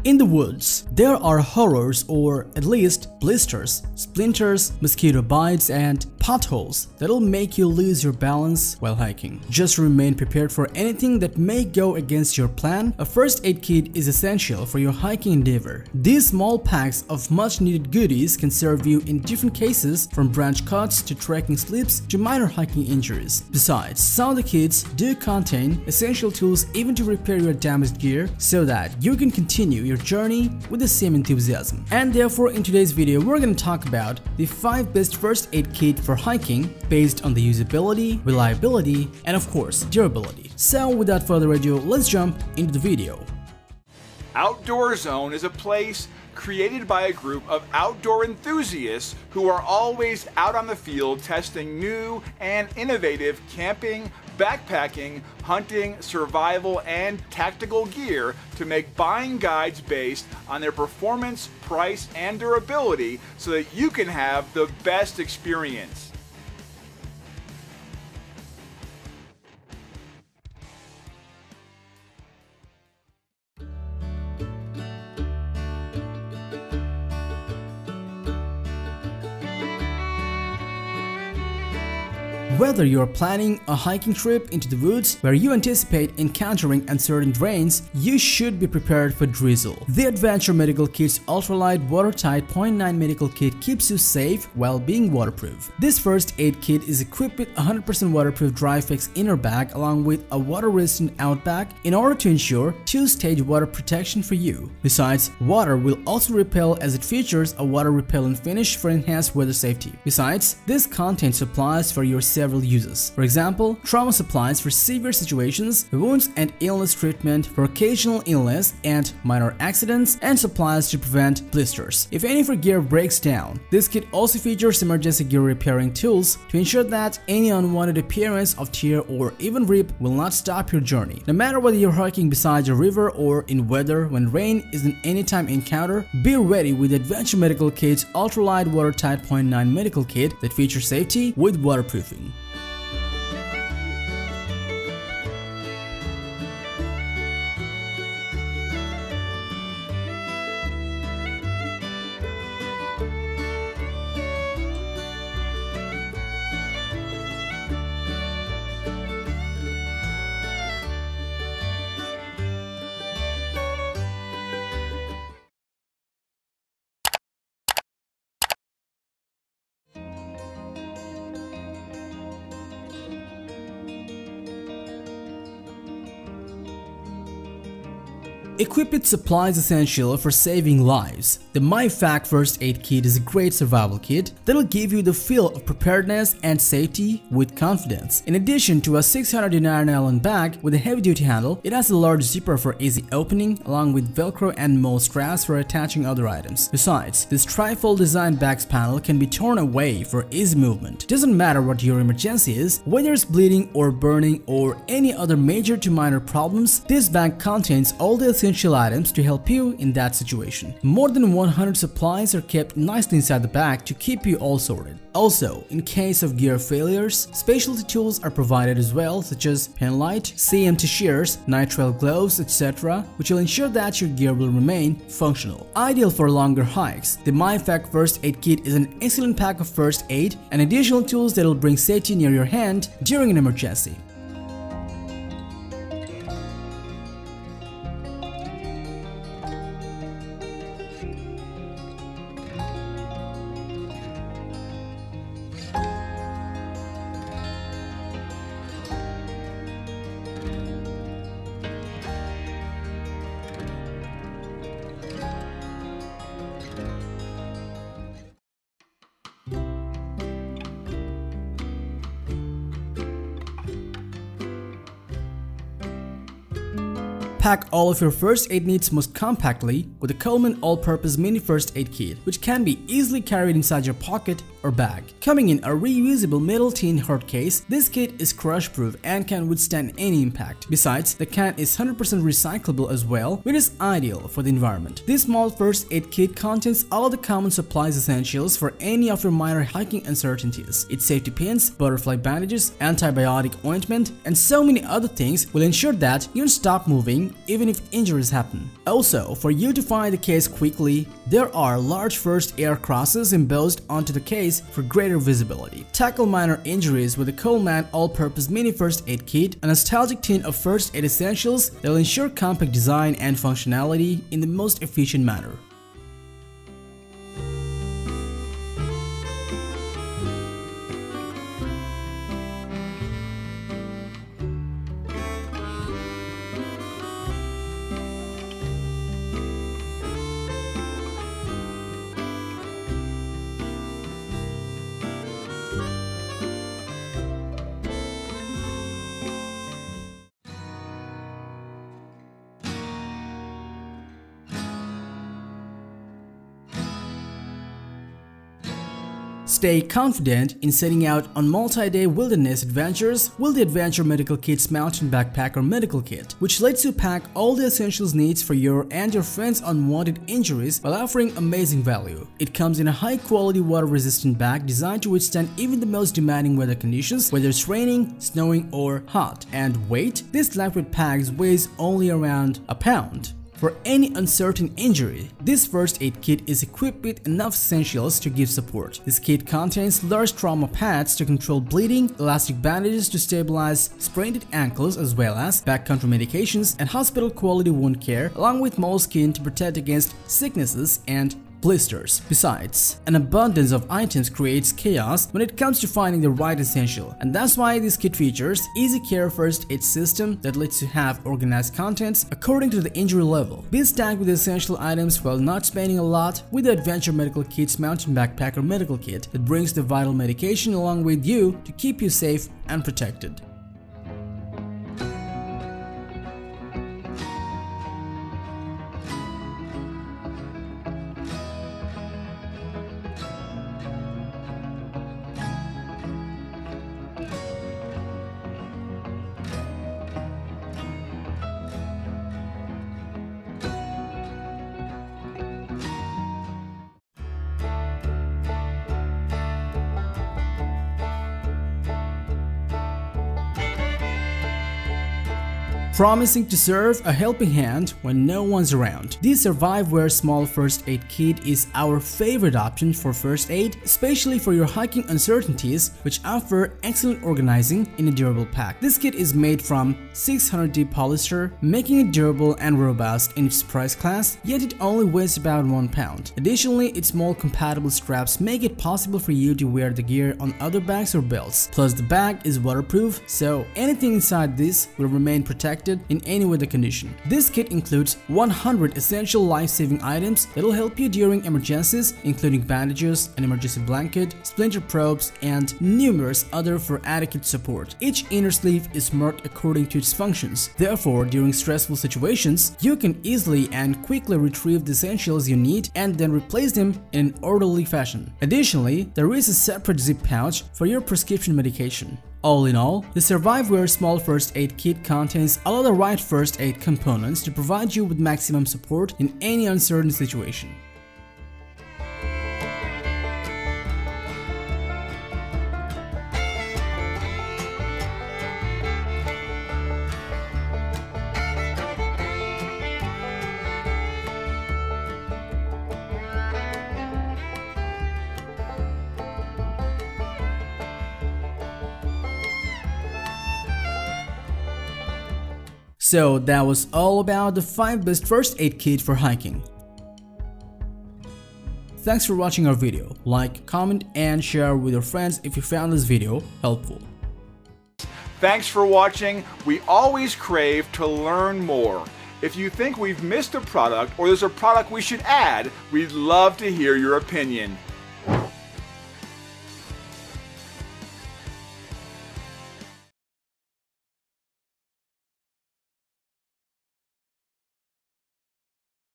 In the woods, there are horrors, or at least blisters, splinters, mosquito bites, and potholes that'll make you lose your balance while hiking. Just remain prepared for anything that may go against your plan. A first aid kit is essential for your hiking endeavor. These small packs of much needed goodies can serve you in different cases, from branch cuts to trekking slips to minor hiking injuries. Besides, some of the kits do contain essential tools even to repair your damaged gear so that you can continue your journey with the same enthusiasm. And therefore, in today's video, we're going to talk about the 5 best first aid kit for hiking based on the usability, reliability, and of course, durability. So without further ado, let's jump into the video. Outdoor Zone is a place created by a group of outdoor enthusiasts who are always out on the field testing new and innovative camping, backpacking, hunting, survival, and tactical gear to make buying guides based on their performance, price, and durability so that you can have the best experience. Whether you're planning a hiking trip into the woods where you anticipate encountering uncertain terrains, you should be prepared for drizzle. The Adventure Medical Kit's Ultralight Watertight 0.9 medical kit keeps you safe while being waterproof. This first aid kit is equipped with 100% waterproof dry fix inner bag along with a water-resistant out bag in order to ensure 2-stage water protection for you. Besides, water will also repel as it features a water repellent finish for enhanced weather safety. Besides, this contains supplies for your several uses. For example, trauma supplies for severe situations, wounds and illness treatment for occasional illness and minor accidents, and supplies to prevent blisters if any of your gear breaks down. This kit also features emergency gear repairing tools to ensure that any unwanted appearance of tear or even rip will not stop your journey. No matter whether you're hiking beside a river or in weather when rain is an anytime encounter, be ready with the Adventure Medical Kit's Ultralight Watertight 0.9 medical kit that features safety with waterproofing. Equipped with supplies essential for saving lives, the MyFAK First Aid Kit is a great survival kit that'll give you the feel of preparedness and safety with confidence. In addition to a 600 Allen bag with a heavy-duty handle, it has a large zipper for easy opening along with Velcro and mole straps for attaching other items. Besides, this trifold design bag's panel can be torn away for easy movement. It doesn't matter what your emergency is, whether it's bleeding or burning or any other major to minor problems, this bag contains all the essential items to help you in that situation. More than 100 supplies are kept nicely inside the bag to keep you all sorted. Also, in case of gear failures, specialty tools are provided as well, such as penlight, CMT shears, nitrile gloves, etc., which will ensure that your gear will remain functional. Ideal for longer hikes, the MyFAK First Aid Kit is an excellent pack of first aid and additional tools that will bring safety near your hand during an emergency. Pack all of your first aid needs most compactly with the Coleman all-purpose mini first aid kit, which can be easily carried inside your pocket or bag. Coming in a reusable metal tin hard case, this kit is crush-proof and can withstand any impact. Besides, the can is 100% recyclable as well, which is ideal for the environment. This small first aid kit contains all the common supplies essentials for any of your minor hiking uncertainties. Its safety pins, butterfly bandages, antibiotic ointment, and so many other things will ensure that you don't stop moving even if injuries happen. Also, for you to find the case quickly, there are large first aid crosses embossed onto the case for greater visibility. Tackle minor injuries with the Coleman all-purpose mini first aid kit, a nostalgic tin of first aid essentials that will ensure compact design and functionality in the most efficient manner. Stay confident in setting out on multi-day wilderness adventures with the Adventure Medical Kit's Mountain Backpacker Medical Kit, which lets you pack all the essentials needs for your and your friends' unwanted injuries while offering amazing value. It comes in a high-quality water-resistant bag designed to withstand even the most demanding weather conditions, whether it's raining, snowing, or hot. And weight? This lightweight pack weighs only around a pound. For any uncertain injury, this first aid kit is equipped with enough essentials to give support. This kit contains large trauma pads to control bleeding, elastic bandages to stabilize sprained ankles, as well as backcountry medications and hospital-quality wound care, along with moleskin to protect against sicknesses and blisters. Besides, an abundance of items creates chaos when it comes to finding the right essential, and that's why this kit features easy care first aid system that lets you have organized contents according to the injury level. Be stacked with essential items while not spending a lot with the Adventure Medical Kit's Mountain Backpacker Medical Kit that brings the vital medication along with you to keep you safe and protected. Promising to serve a helping hand when no one's around. This Surviveware small first aid kit is our favorite option for first aid, especially for your hiking uncertainties, which offer excellent organizing in a durable pack. This kit is made from 600D polyester, making it durable and robust in its price class, yet it only weighs about 1 pound. Additionally, its mold-compatible straps make it possible for you to wear the gear on other bags or belts. Plus, the bag is waterproof, so anything inside this will remain protected in any weather condition. This kit includes 100 essential life-saving items that will help you during emergencies, including bandages, an emergency blanket, splinter probes, and numerous other for adequate support. Each inner sleeve is marked according to its functions. Therefore, during stressful situations, you can easily and quickly retrieve the essentials you need and then replace them in an orderly fashion. Additionally, there is a separate zip pouch for your prescription medication. All in all, the Surviveware small first aid kit contains all of the right first aid components to provide you with maximum support in any uncertain situation. So that was all about the 5 best first aid kit for hiking. Thanks for watching our video. Like, comment, and share with your friends if you found this video helpful. Thanks for watching. We always crave to learn more. If you think we've missed a product or there's a product we should add, we'd love to hear your opinion.